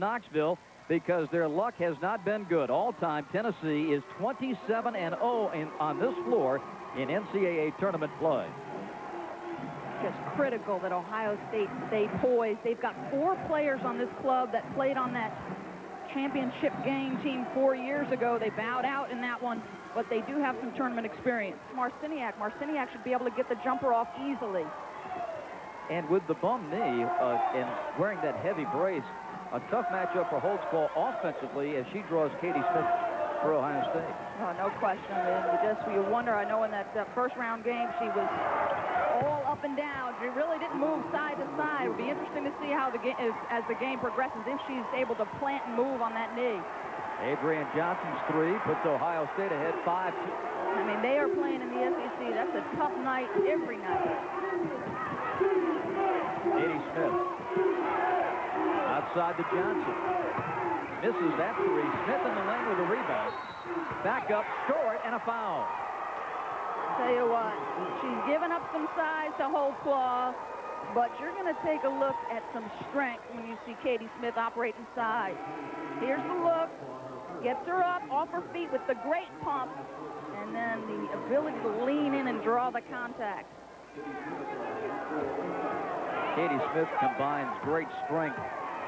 Knoxville because their luck has not been good. All-time, Tennessee is 27-0 on this floor in NCAA tournament play. Just critical that Ohio State stayed poised. They've got 4 players on this club that played on that championship game team 4 years ago. They bowed out in that one, but they do have some tournament experience. Marciniak should be able to get the jumper off easily. And with the bum knee and wearing that heavy brace, a tough matchup for Holdsclaw offensively as she draws Katie Smith for Ohio State. Oh, no question. You wonder, I know in that first round game she was all up and down. She really didn't move side to side. It would be interesting to see how as the game progresses, if she's able to plant and move on that knee. Adrienne Johnson's 3 puts Ohio State ahead 5-2. I mean, they are playing in the SEC. That's a tough night every night. Katie Smith outside to Johnson. Misses that 3. Smith in the lane with a rebound. Back up short and a foul. Tell you what, she's given up some size to Holdsclaw, but you're going to take a look at some strength when you see Katie Smith operate inside. Here's the look. Gets her up off her feet with the great pump, and then the ability to lean in and draw the contact. Katie Smith combines great strength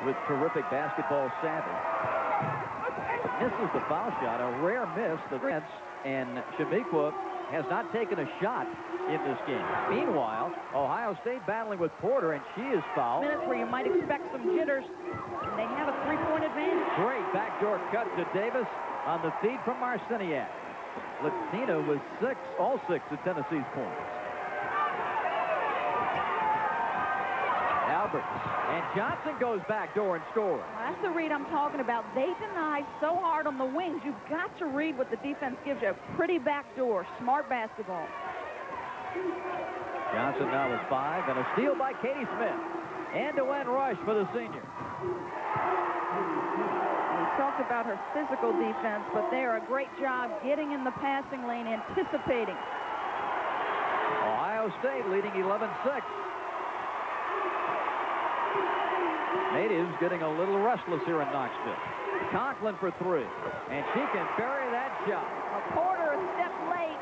with terrific basketball savvy. Misses the foul shot, a rare miss. And Chamique has not taken a shot in this game. Meanwhile, Ohio State battling with Porter, and she is fouled. Minutes where you might expect some jitters, and they have a 3-point advantage. Great backdoor cut to Davis on the feed from Marciniak. Latina was all six of Tennessee's points. Alberts, and Johnson goes backdoor and scores. Well, that's the read I'm talking about. They deny so hard on the wings. You've got to read what the defense gives you. A pretty backdoor, smart basketball. Johnson now with 5, and a steal by Katie Smith. End-to-end rush for the senior. We talked about her physical defense, but they are a great job getting in the passing lane, anticipating. Ohio State leading 11-6. Natives getting a little restless here in Knoxville. Conklin for 3, and she can bury that shot. Porter a step late.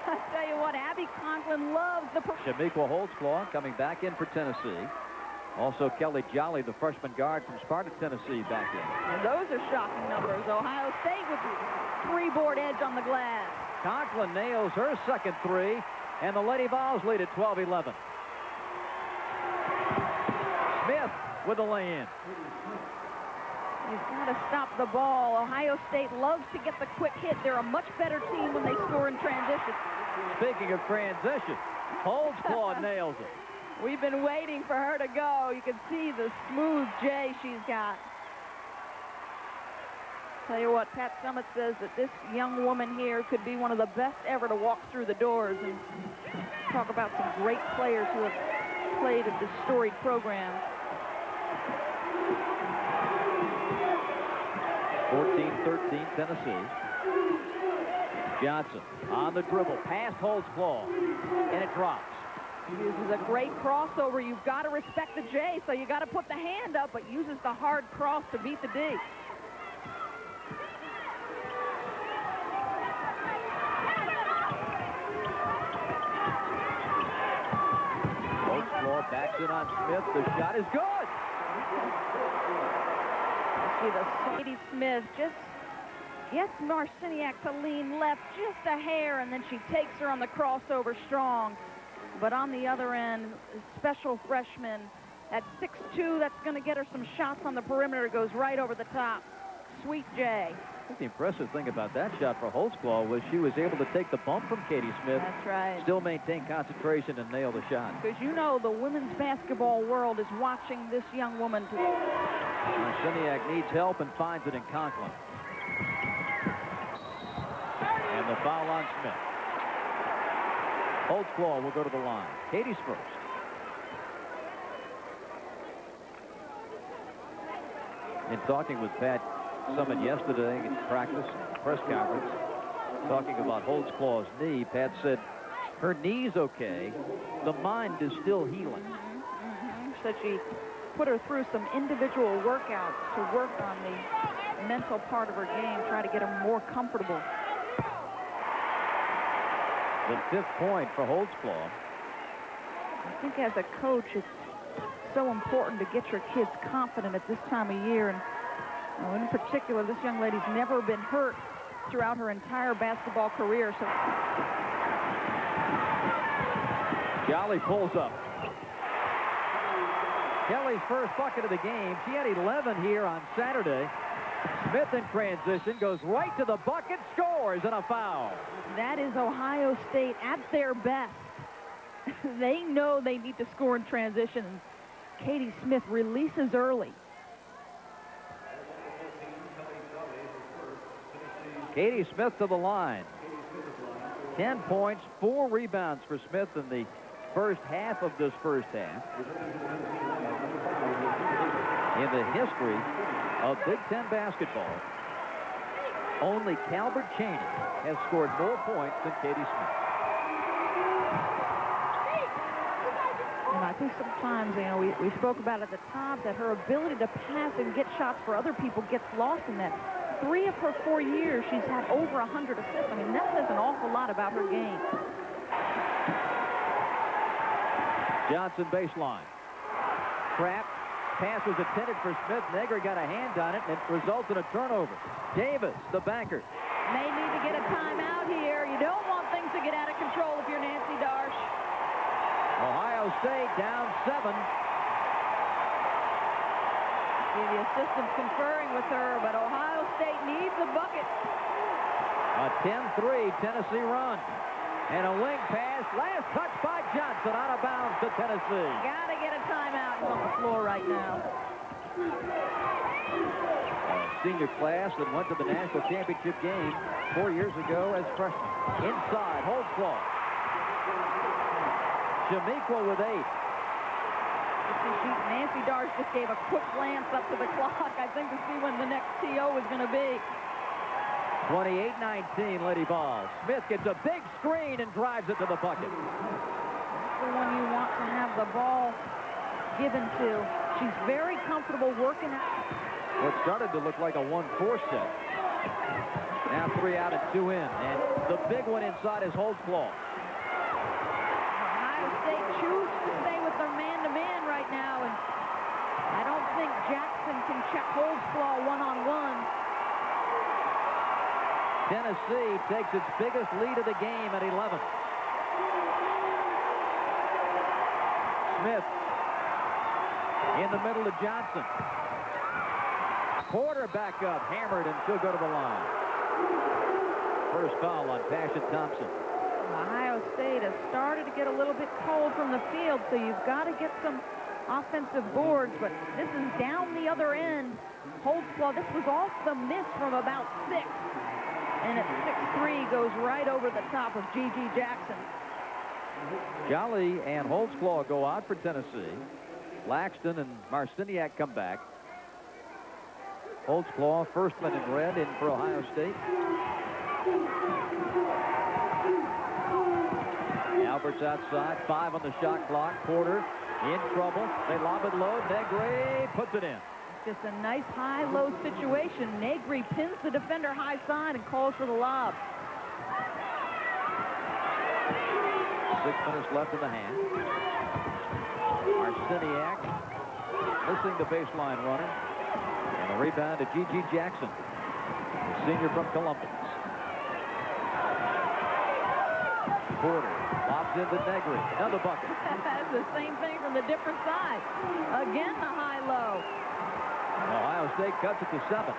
I tell you what, Abby Conklin loves the... Chamique Holdsclaw coming back in for Tennessee. Also, Kelly Jolly, the freshman guard from Sparta, Tennessee, back in. And those are shocking numbers. Ohio State with the 3-board edge on the glass. Conklin nails her second 3, and the Lady Vols lead at 12-11. Smith with a lay-in. You've got to stop the ball. Ohio State loves to get the quick hit. They're a much better team when they score in transition. Speaking of transition, Holdsclaw nails it. We've been waiting for her to go. You can see the smooth J she's got. Tell you what, Pat Summitt says that this young woman here could be one of the best ever to walk through the doors. And talk about some great players who have played at this storied program. 14-13 Tennessee. Johnson on the dribble, past Holdsclaw, and it drops. Uses a great crossover. You've got to respect the J, so you got to put the hand up, but uses the hard cross to beat the D. Holdsclaw backs it on Smith. The shot is good. See the Katie Smith just gets Marciniak to lean left just a hair, and then she takes her on the crossover strong. But on the other end, special freshman at 6'2", that's going to get her some shots on the perimeter. Goes right over the top. Sweet J. I think the impressive thing about that shot for Holdsclaw was she was able to take the bump from Katie Smith. That's right. Still maintain concentration and nail the shot. Because you know the women's basketball world is watching this young woman. Marciniak needs help and finds it in Conklin. And the foul on Smith. Holdsclaw will go to the line. Katie's first. In talking with Pat Summitt yesterday at practice, press conference, talking about Holdsclaw's knee, Pat said her knee's okay. The mind is still healing. So she put her through some individual workouts to work on the mental part of her game, try to get her more comfortable. The 5th point for Holdsclaw. I think as a coach, it's so important to get your kids confident at this time of year. And in particular, this young lady's never been hurt throughout her entire basketball career. So Jolly pulls up. Kelly's first bucket of the game. She had 11 here on Saturday. Smith in transition, goes right to the bucket, scores, and a foul. That is Ohio State at their best. They know they need to score in transition. Katie Smith releases early. Katie Smith to the line. 10 points, 4 rebounds for Smith in the first half of this first half. In the history of Big Ten basketball, only Calvert Chaney has scored more points than Katie Smith. And I think sometimes, you know, we spoke about at the top that her ability to pass and get shots for other people gets lost in that. 3 of her 4 years, she's had over 100 assists. I mean, that says an awful lot about her game. Johnson baseline. Trapped. Pass was intended for Smith. Negri got a hand on it, and it results in a turnover. Davis, the banker. May need to get a timeout here. You don't want things to get out of control if you're Nancy Darsh. Ohio State down 7. See the assistant conferring with her, but Ohio State needs a bucket. A 10-3 Tennessee run. And a wing pass. Last touch by Johnson, out of bounds to Tennessee. Got to get a timeout. He's on the floor right now. A senior class that went to the national championship game 4 years ago as freshmen. Inside, Holdsclaw. Chamique with 8. Nancy Darsh just gave a quick glance up to the clock, I think, to see when the next TO was going to be. 28-19 Lady Ball. Smith gets a big screen and drives it to the bucket. That's the one you want to have the ball given to. She's very comfortable working out. Well, it started to look like a 1-4 set. Now 3 out and 2 in. And the big one inside is Holdsclaw. Ohio State chooses to stay with their man-to-man right now. And I don't think Jackson can check Holdsclaw one-on-one. Tennessee takes its biggest lead of the game at 11. Smith in the middle to Johnson. Porter back up, hammered, and she'll go to the line. First foul on Passion Thompson. Ohio State has started to get a little bit cold from the field, so you've got to get some offensive boards, but this is down the other end. Holdsclaw, this was off the miss from about 6. And at 6'3", goes right over the top of Gigi Jackson. Jolly and Holdsclaw go out for Tennessee. Laxton and Marciniak come back. Holdsclaw, first one in red, in for Ohio State. Albert's outside, 5 on the shot clock. Porter in trouble. They lob it low. Negri puts it in. Just a nice high-low situation. Negri pins the defender high side and calls for the lob. 6 minutes left in the half. Marciniak missing the baseline runner. And a rebound to Gigi Jackson, the senior from Columbus. Porter lobs into Negri. Another bucket. That's the same thing from the different side. Again, the high-low. Ohio State cuts it to 7.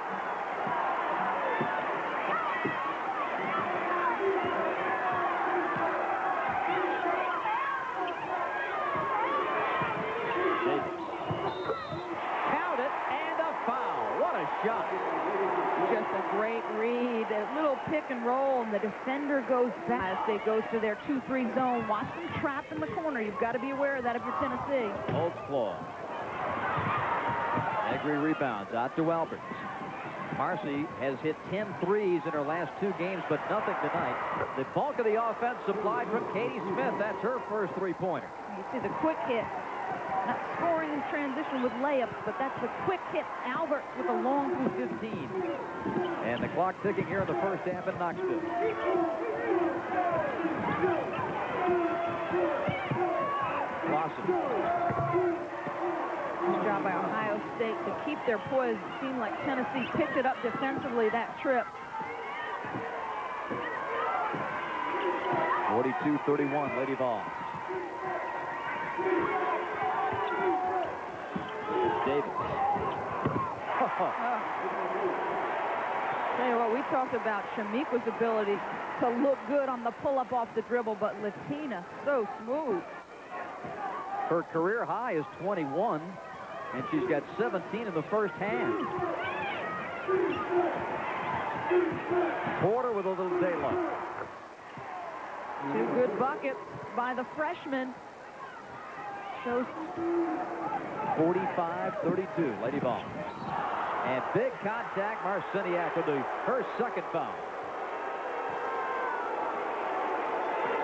Davis. Count it, and a foul. What a shot. Just a great read. A little pick and roll, and the defender goes back. State goes to their 2-3 zone. Watch them trapped in the corner. You've got to be aware of that if you're Tennessee. Holdsclaw. Negri rebounds out to Alberts. Marcy has hit 10 threes in her last 2 games, but nothing tonight. The bulk of the offense supplied from Katie Smith. That's her first 3-pointer. You see the quick hit. Not scoring in transition with layups, but that's the quick hit. Alberts with a long 15. And the clock ticking here in the first half in Knoxville. Lawson. Good job by Ohio State to keep their poise. It seemed like Tennessee picked it up defensively that trip. 42-31, Lady Vols. Davis. Tell you what, we talked about Chamique's ability to look good on the pull-up off the dribble, but Latina, so smooth. Her career high is 21, and she's got 17 in the first half. Porter with a little daylight. 2 good buckets by the freshman. Shows 45-32, Lady Vols. And big contact, Marciniak with her second foul.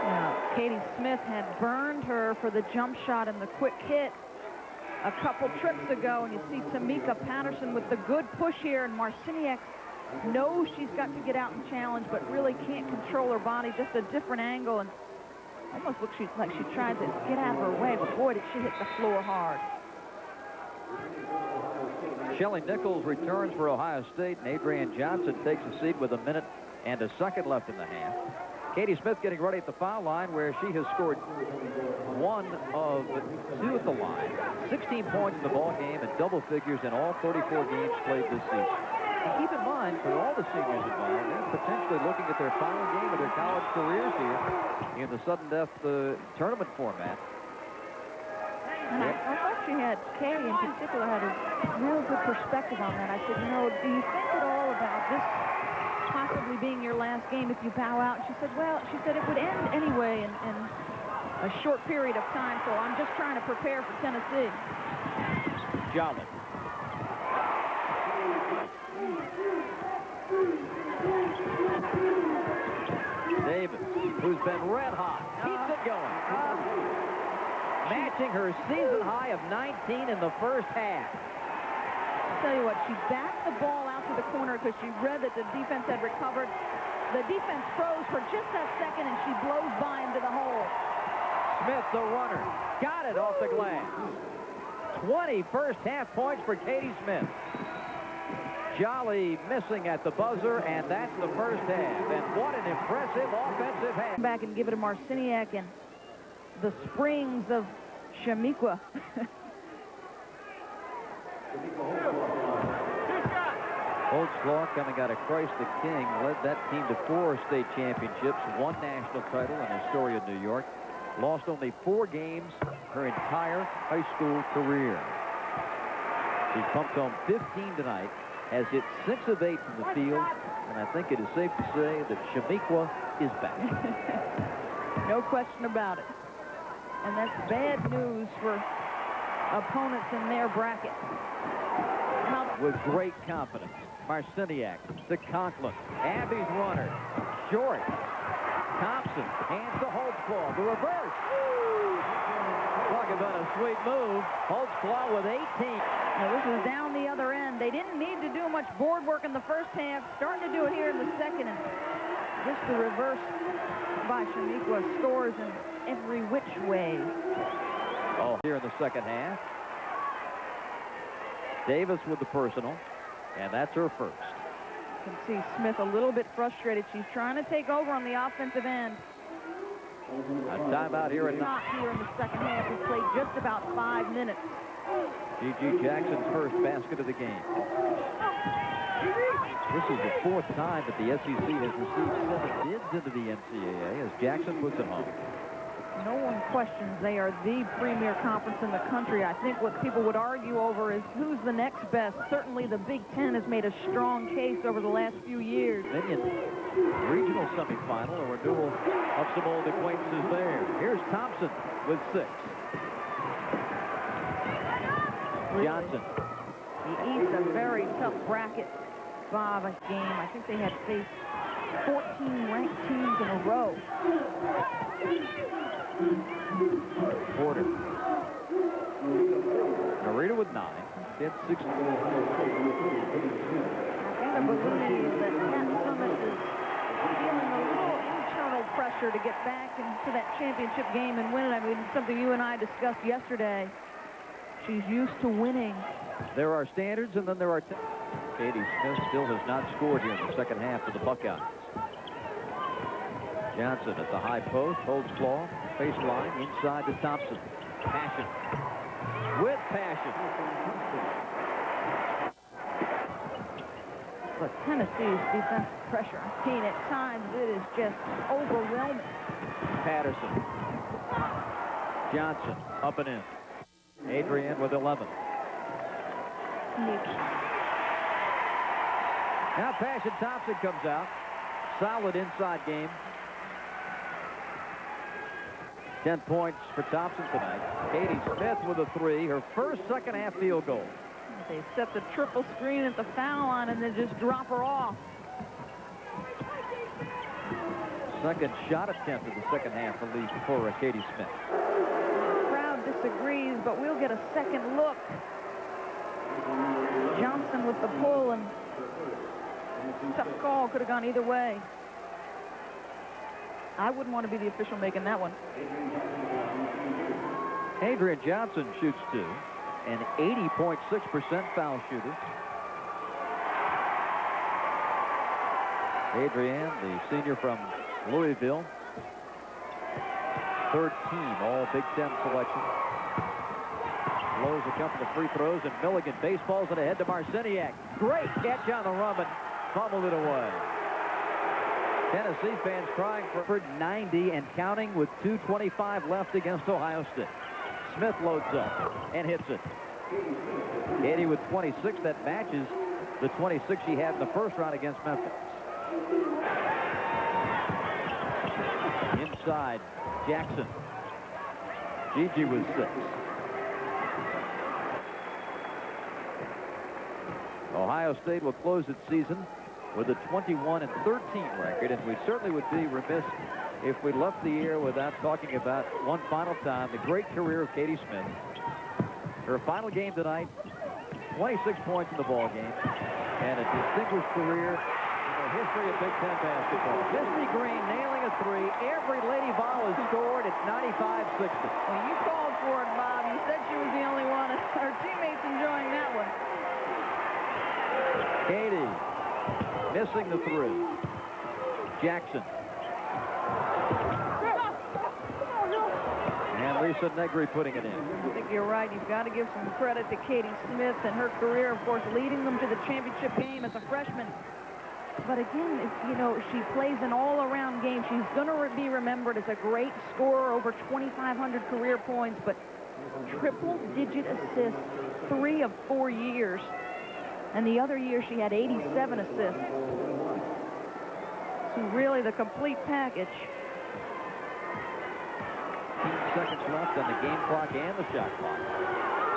Now, Katie Smith had burned her for the jump shot and the quick hit a couple trips ago, and you see Tamika Patterson with the good push here, and Marciniak knows she's got to get out and challenge, but really can't control her body, just a different angle, and almost looks like she tried to get out of her way, but boy, did she hit the floor hard. Shelly Nichols returns for Ohio State, and Adrienne Johnson takes a seat with 1 minute and a second left in the half. Katie Smith getting ready at the foul line, where she has scored 1 of 2 at the line. 16 points in the ball game and double figures in all 34 games played this season. And keep in mind, for all the seniors involved, they're potentially looking at their final game of their college careers here in the sudden death tournament format. And I thought she had, Katie in particular, had a real good perspective on that. I said, you know, do you think at all about this possibly being your last game if you bow out? She said, well, she said it would end anyway in a short period of time, so I'm just trying to prepare for Tennessee. Jolly. Davis, who's been red hot, keeps it going. Matching her season high of 19 in the first half. I'll tell you what, she backed the ball out to the corner because she read that the defense had recovered. The defense froze for just that second, and she blows by into the hole. Smith, the runner, got it off the glass. 20 first half points for Katie Smith. Jolly missing at the buzzer, and that's the first half. And what an impressive offensive half. Back and give it to Marciniak and the springs of Chamique. Holdsclaw, coming out of Christ the King, led that team to 4 state championships, 1 national title in Astoria, New York. Lost only 4 games her entire high school career. She's pumped home 15 tonight, has hit 6 of 8 from the field, and I think it is safe to say that Chamique is back. No question about it. And that's bad news for opponents in their bracket. With great confidence, Marciniak to Conklin. Abby's runner, short. Thompson hands to Holdsclaw. The reverse. Talk about a sweet move. Holdsclaw with 18. Now this is down the other end. They didn't need to do much board work in the first half. Starting to do it here in the second. And just the reverse by Chamique scores in every which way. Oh, here in the second half. Davis with the personal, and that's her first. You can see Smith a little bit frustrated. She's trying to take over on the offensive end. A timeout here at Not here in the second half. We played just about 5 minutes. G.G. Jackson's first basket of the game. This is the 4th time that the SEC has received 7 bids into the NCAA as Jackson puts it home. No one questions they are the premier conference in the country. I think what people would argue over is who's the next best. Certainly the Big Ten has made a strong case over the last few years. Minion regional semifinal, a renewal of some old acquaintances there. Here's Thompson with 6. Johnson. The East, a very tough bracket. Bob, a game. I think they had faced 14 ranked teams in a row. Porter. Narita with 9. Did 6. I gotta believe that Pat Summitt is feeling a little internal pressure to get back into that championship game and win it. I mean, it's something you and I discussed yesterday. She's used to winning. There are standards, and then there are... Katie Smith still has not scored here in the second half for the Buckeyes. Johnson at the high post, Holdsclaw, baseline, inside to Thompson. Passion. With passion. But Tennessee's defensive pressure, I mean, at times it is just overwhelming. Patterson. Johnson up and in. Adrienne with 11. Now Passion Thompson comes out. Solid inside game. 10 points for Thompson tonight. Katie Smith with a 3, her first second-half field goal. They set the triple screen at the foul line and then just drop her off. Second shot attempt in the second half for Katie Smith. The crowd disagrees, but we'll get a second look. Johnson with the pull, and tough call, could have gone either way. I wouldn't want to be the official making that one. Adrienne Johnson shoots 2, an 80.6% foul shooter. Adrienne, the senior from Louisville, third team all Big Ten selection. Blows a couple of free throws, and Milligan baseballs it ahead to Marciniak. Great catch on the run, but fumbled it away. Tennessee fans crying for 90 and counting with 2:25 left against Ohio State. Smith loads up and hits it. Katie with 26. That matches the 26 she had in the first round against Memphis. Inside, Jackson. Gigi with 6. Ohio State will close its season with a 21-13 record, and we certainly would be remiss if we left the year without talking about one final time, the great career of Katie Smith. Her final game tonight, 26 points in the ball game, and a distinguished career in the history of Big Ten basketball. Misty Green nailing a 3. Every Lady Vol has scored. It's 95-60. Well, you called for it, Bob. You said she was the only one. Her teammates enjoying that one. Katie missing the 3. Jackson. And Lisa Negri putting it in. I think you're right. You've got to give some credit to Katie Smith and her career, of course, leading them to the championship game as a freshman. But again, you know, she plays an all-around game. She's going to be remembered as a great scorer, over 2,500 career points, but triple-digit assists 3 of 4 years. And the other year, she had 87 assists. So really the complete package. 15 seconds left on the game clock and the shot clock.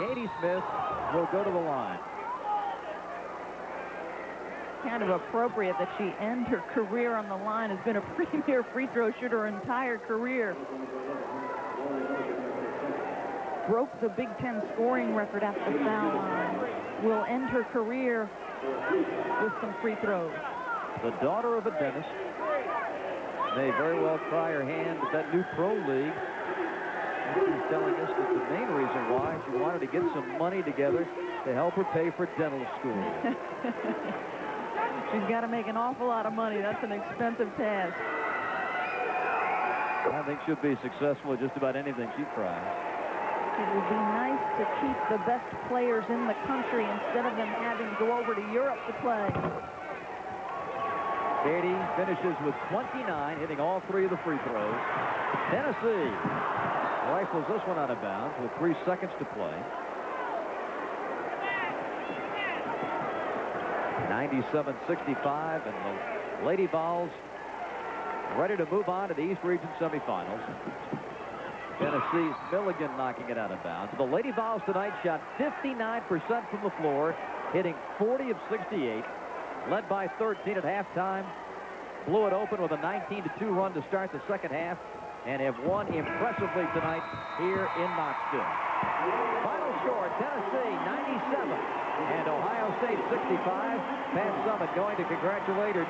Katie Smith will go to the line. Kind of appropriate that she end her career on the line. Has been a premier free throw shooter her entire career. Broke the Big Ten scoring record at the foul line. Will end her career with some free throws. The daughter of a dentist may very well try her hand at that new pro league. She's telling us that the main reason why she wanted to get some money together to help her pay for dental school. She's got to make an awful lot of money. That's an expensive task. I think she'll be successful at just about anything she tries. It would be nice to keep the best players in the country instead of them having to go over to Europe to play. Katie finishes with 29, hitting all 3 of the free throws. Tennessee rifles this one out of bounds with 3 seconds to play. 97-65, and the Lady Vols ready to move on to the East Region semifinals. Tennessee's Milligan knocking it out of bounds. The Lady Vols tonight shot 59% from the floor, hitting 40 of 68, led by 13 at halftime. Blew it open with a 19-2 run to start the second half, and have won impressively tonight here in Knoxville. Final score, Tennessee 97 and Ohio State 65. Pat Summitt going to congratulate her